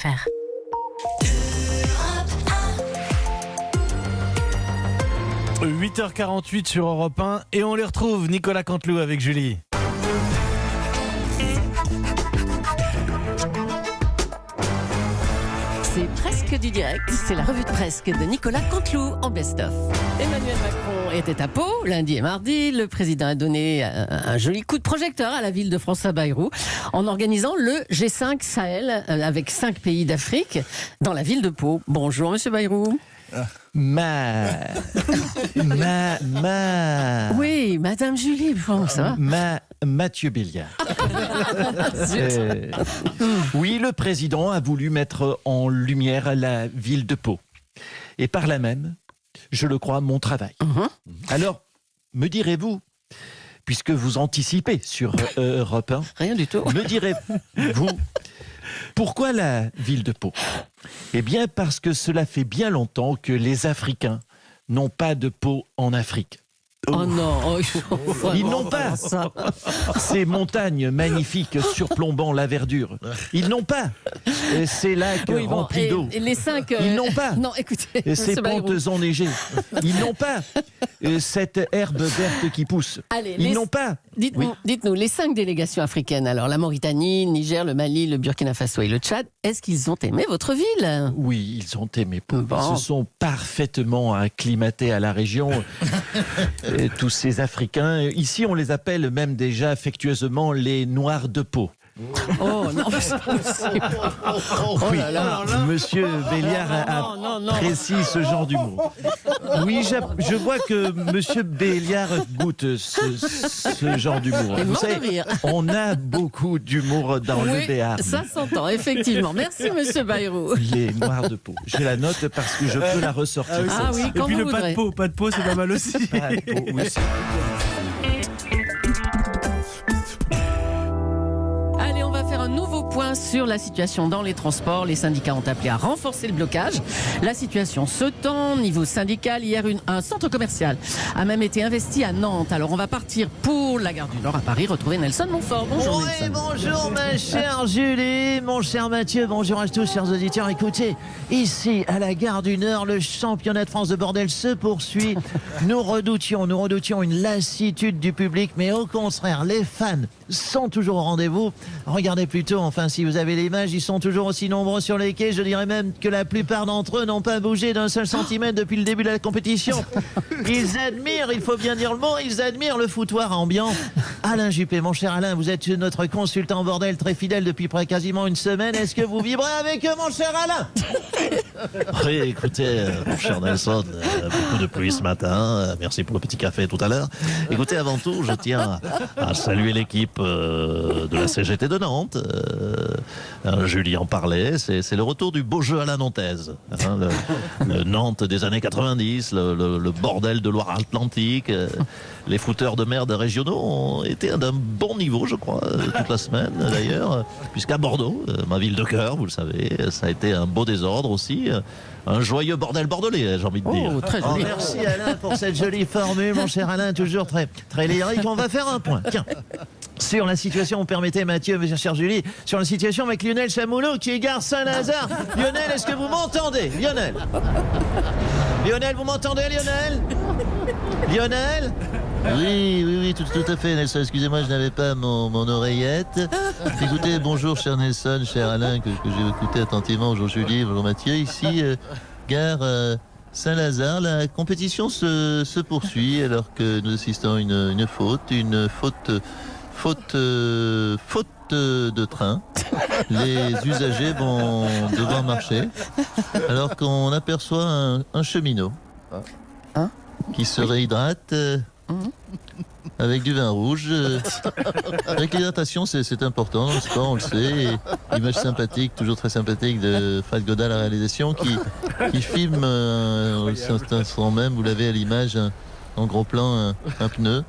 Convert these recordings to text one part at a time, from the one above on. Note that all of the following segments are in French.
Faire. – 8h48 sur Europe 1 et on les retrouve, Nicolas Canteloup avec Julie. C'est presque du direct, c'est la revue de presse de Nicolas Canteloup en best-of. Emmanuel Macron était à Pau, lundi et mardi. Le président a donné un joli coup de projecteur à la ville de François-Bayrou en organisant le G5 Sahel avec 5 pays d'Afrique dans la ville de Pau. Bonjour Monsieur Bayrou. Oui, Madame Julie, bon, ça va. Mathieu Béliard. Oui, le président a voulu mettre en lumière la ville de Pau. Et par là même, je le crois, mon travail. Alors, me direz-vous, puisque vous anticipez sur Europe 1, rien du tout. me direz-vous, pourquoi la ville de Pau ? Eh bien, parce que cela fait bien longtemps que les Africains n'ont pas de peau en Afrique. Oh non, ils n'ont pas ces montagnes magnifiques surplombant la verdure. Ils n'ont pas ces lacs remplis d'eau. Et les 5. Ils n'ont pas. Non, écoutez. Ces pentes enneigées. Ils n'ont pas cette herbe verte qui pousse. Allez, ils n'ont pas. Dites-nous, les 5 délégations africaines, alors la Mauritanie, le Niger, le Mali, le Burkina Faso et le Tchad, est-ce qu'ils ont aimé votre ville ? Oui, ils ont aimé Pau. Bon. Ils se sont parfaitement acclimatés à la région. Tous ces Africains, ici on les appelle même déjà affectueusement les Noirs de Pau. Oh non, c'est pas possible. Oui, Monsieur Béliard apprécie ce genre d'humour. Oui, je vois que Monsieur Béliard goûte ce genre d'humour. Vous savez, on a beaucoup d'humour dans le Béarn. Ça s'entend, effectivement. Merci Monsieur Bayrou. Les Noirs de Pau. Je la note parce que je peux la ressortir. Ah oui, quand et puis vous le voudrez. pas de peau, c'est pas mal aussi. Pas de Pau, oui, c'est- Allez, on va faire un nouveau point sur la situation dans les transports. Les syndicats ont appelé à renforcer le blocage. La situation se tend. Niveau syndical, hier, un centre commercial a même été investi à Nantes. Alors, on va partir pour la gare du Nord à Paris, retrouver Nelson Montfort. Bonjour Nelson. Bonjour ma chère Julie, mon cher Mathieu, bonjour à tous chers auditeurs. Écoutez, ici à la gare du Nord, le championnat de France de bordel se poursuit. Nous redoutions une lassitude du public, mais au contraire, les fans sont toujours au rendez-vous. Regardez plutôt, enfin si vous avez l'image, ils sont toujours aussi nombreux sur les quais. Je dirais même que la plupart d'entre eux n'ont pas bougé d'un seul centimètre depuis le début de la compétition. Ils admirent, il faut bien dire le mot, ils admirent le foutoir ambiant. Alain Juppé, mon cher Alain, vous êtes notre consultant bordel très fidèle depuis quasiment une semaine. Est-ce que vous vibrez avec eux, mon cher Alain ? Oui, écoutez, mon cher Nelson, beaucoup de pluie ce matin. Merci pour le petit café tout à l'heure. Écoutez, avant tout, je tiens à saluer l'équipe de la CGT de Nantes. Julie en parlait. C'est le retour du beau jeu à la nantaise. Hein, le Nantes des années 90, le bordel de Loire-Atlantique. Les footeurs de merde régionaux ont été d'un bon niveau, je crois, toute la semaine d'ailleurs. Puisqu'à Bordeaux, ma ville de cœur, vous le savez, ça a été un beau désordre aussi. Un joyeux bordel bordelais, j'ai envie de dire. Oh, très joli. Merci Alain pour cette jolie formule, mon cher Alain, toujours très, très lyrique. On va faire un point. Tiens. Sur la situation, vous permettez Mathieu, ma chère Julie, sur la situation avec Lionel Chamoulot qui est gare Saint-Lazare. Lionel, est-ce que vous m'entendez ? Lionel, vous m'entendez, Lionel ? Lionel ? Oui, tout à fait, Nelson. Excusez-moi, je n'avais pas mon oreillette. Écoutez, bonjour, cher Nelson, cher Alain, que j'ai écouté attentivement. Bonjour Julie, bonjour Mathieu. Ici, gare Saint-Lazare, la compétition se poursuit alors que nous assistons à une faute de train. Les usagers vont devoir marcher alors qu'on aperçoit un cheminot qui se réhydrate avec du vin rouge. Avec l'hydratation, c'est important dans le sport, on le sait. Et l'image sympathique, toujours très sympathique de Fred Godin à la réalisation qui filme au cet instant même, vous l'avez à l'image, en gros plan, un pneu.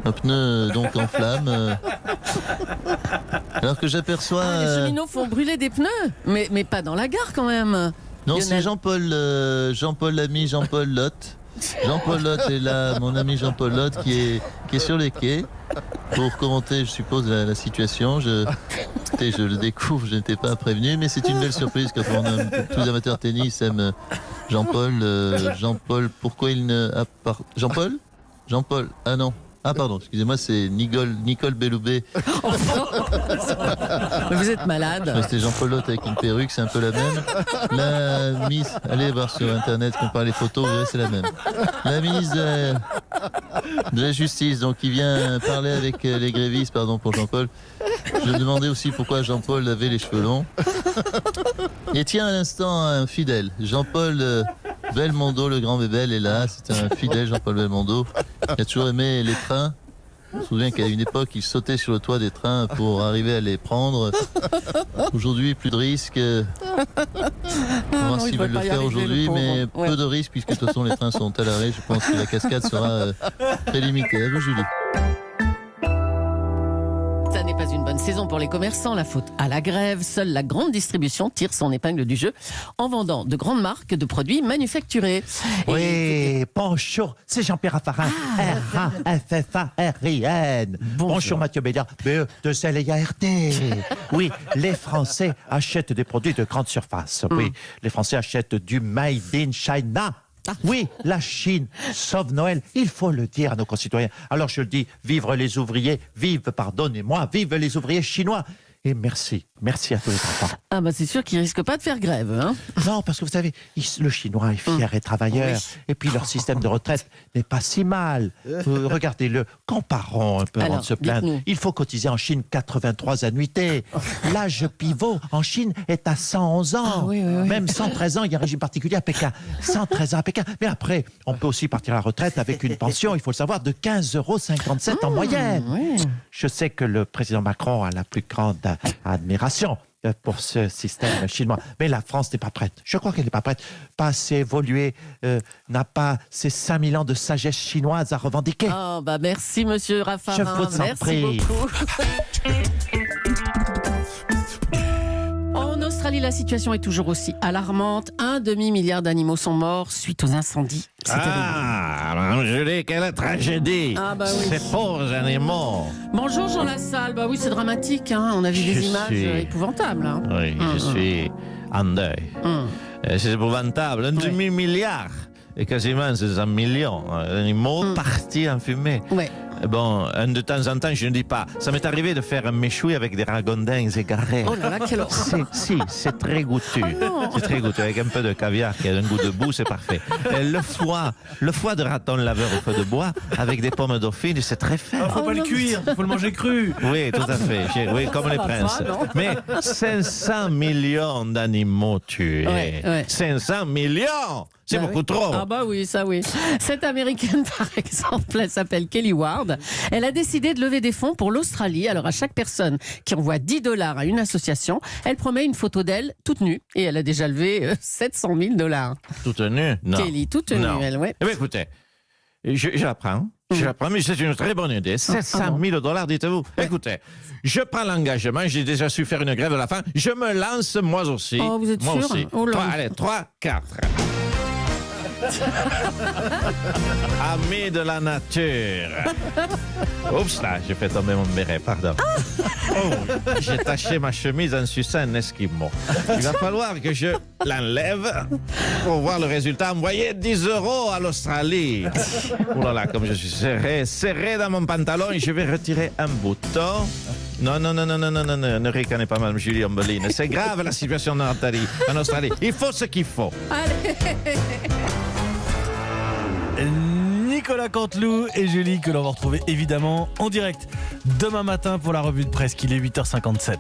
Un pneu donc en flamme. Alors que j'aperçois... Les cheminots font brûler des pneus, mais pas dans la gare quand même. Non, Lionel. c'est Jean-Paul Lamy, Jean-Paul Lotte. Jean-Paul Lotte est là, mon ami Jean-Paul Lotte qui est sur les quais pour commenter, je suppose, la situation. Écoutez, je le découvre, je n'étais pas prévenu, mais c'est une belle surprise quand tous les amateurs de tennis aiment Jean-Paul. Jean-Paul, pourquoi il ne... Jean-Paul, ah non. Ah pardon, excusez-moi, c'est Nicole Belloubet. Vous êtes malade. C'était Jean-Paul Lotte avec une perruque, c'est un peu la même. La Miss, allez voir sur internet, compare les photos, vous verrez, c'est la même. La Miss de la Justice, donc qui vient parler avec les grévistes, pardon pour Jean-Paul. Je me demandais aussi pourquoi Jean-Paul avait les cheveux longs. Et tiens, à l'instant, un fidèle, Jean-Paul Belmondo, le grand bébel, est là. C'est un fidèle, Jean-Paul Belmondo. Il a toujours aimé les trains. Je me souviens qu'à une époque, il sautait sur le toit des trains pour arriver à les prendre. Aujourd'hui, plus de risques. On va voir s'ils veulent le faire aujourd'hui, mais peu de risques, puisque de toute façon, les trains sont à l'arrêt. Je pense que la cascade sera très limitée. À vous, Julie. Ça n'est pas une bonne saison pour les commerçants, la faute à la grève. Seule la grande distribution tire son épingle du jeu en vendant de grandes marques de produits manufacturés. Oui, bonjour, c'est Jean-Pierre Raffarin, R-A-F-F-A-R-I-N. Bonjour Mathieu Béliard, BE2LIART. Oui, les Français achètent des produits de grande surface. Oui, les Français achètent du Made in China. Oui, la Chine sauve Noël, il faut le dire à nos concitoyens. Alors je le dis, vive les ouvriers, vive les ouvriers chinois. Et merci à tous les enfants. Ah bah c'est sûr qu'ils risquent pas de faire grève, hein. Non, parce que vous savez, le Chinois est fier et travailleur. Oui. Et puis leur système de retraite n'est pas si mal. Regardez-le, comparons un peu avant de se plaindre. Il faut cotiser en Chine 83 annuités. L'âge pivot en Chine est à 111 ans. Ah, oui. Même 113 ans, il y a un régime particulier à Pékin. 113 ans à Pékin. Mais après, on peut aussi partir à la retraite avec une pension, il faut le savoir, de 15,57 € en moyenne. Oui. Je sais que le président Macron a la plus grande admiration pour ce système chinois. Mais la France n'est pas prête. Je crois qu'elle n'est pas prête. Pas assez évoluée, n'a pas ces 5000 ans de sagesse chinoise à revendiquer. Oh, bah merci, monsieur Raffarin. Je vous en prie. Beaucoup. En Australie, la situation est toujours aussi alarmante. 1 demi-milliard d'animaux sont morts suite aux incendies. Julie, quelle tragédie. Ah bah oui. Ces pauvres animaux. Bonjour Jean Lassalle. Bah oui, c'est dramatique, hein. On a vu des images épouvantables. Hein. Oui, je suis en deuil. C'est épouvantable. 1 demi-milliard. Et quasiment 500 millions d'animaux partis en fumée. Ouais. Bon, de temps en temps, je ne dis pas. Ça m'est arrivé de faire un méchoui avec des ragondins égarés. Oh là là, quelle horreur. C'est très goûtu. Oh C'est très goûtu. Avec un peu de caviar qui a un goût de boue, c'est parfait. Et le foie de raton laveur au feu de bois avec des pommes dauphines, c'est très fin. Il ne faut pas le cuire, il faut le manger cru. Oui, tout à fait. Oui, comme les princes. Mais 500 millions d'animaux tués. Ouais. 500 millions! C'est beaucoup trop. Ah bah oui, ça oui. Cette Américaine, par exemple, elle s'appelle Kelly Ward. Elle a décidé de lever des fonds pour l'Australie. Alors à chaque personne qui envoie $10 à une association, elle promet une photo d'elle toute nue. Et elle a déjà levé $700 000. Toute nue? Non. Kelly, toute nue, elle, ouais. Eh bien, écoutez, je la prends. Je la prends, mais c'est une très bonne idée. 700 000 $, dites-vous. Écoutez, je prends l'engagement, j'ai déjà su faire une grève de la faim. Je me lance moi aussi. Oh, vous êtes moi sûr? Aussi. Oh là. Allez, 3, 4. Amis de la nature. Oups là, j'ai fait tomber mon béret, pardon. Oh, j'ai taché ma chemise en suçant un esquimau. Il va falloir que je l'enlève pour voir le résultat. Envoyer 10 € à l'Australie. Oh là là, comme je suis serré dans mon pantalon et je vais retirer un bouton. Non, ne ricanez pas, Mme Julie Ombeline. C'est grave la situation en Australie. Il faut ce qu'il faut. Allez. Nicolas Canteloup et Julie que l'on va retrouver évidemment en direct demain matin pour la revue de presse qu'il est 8h57.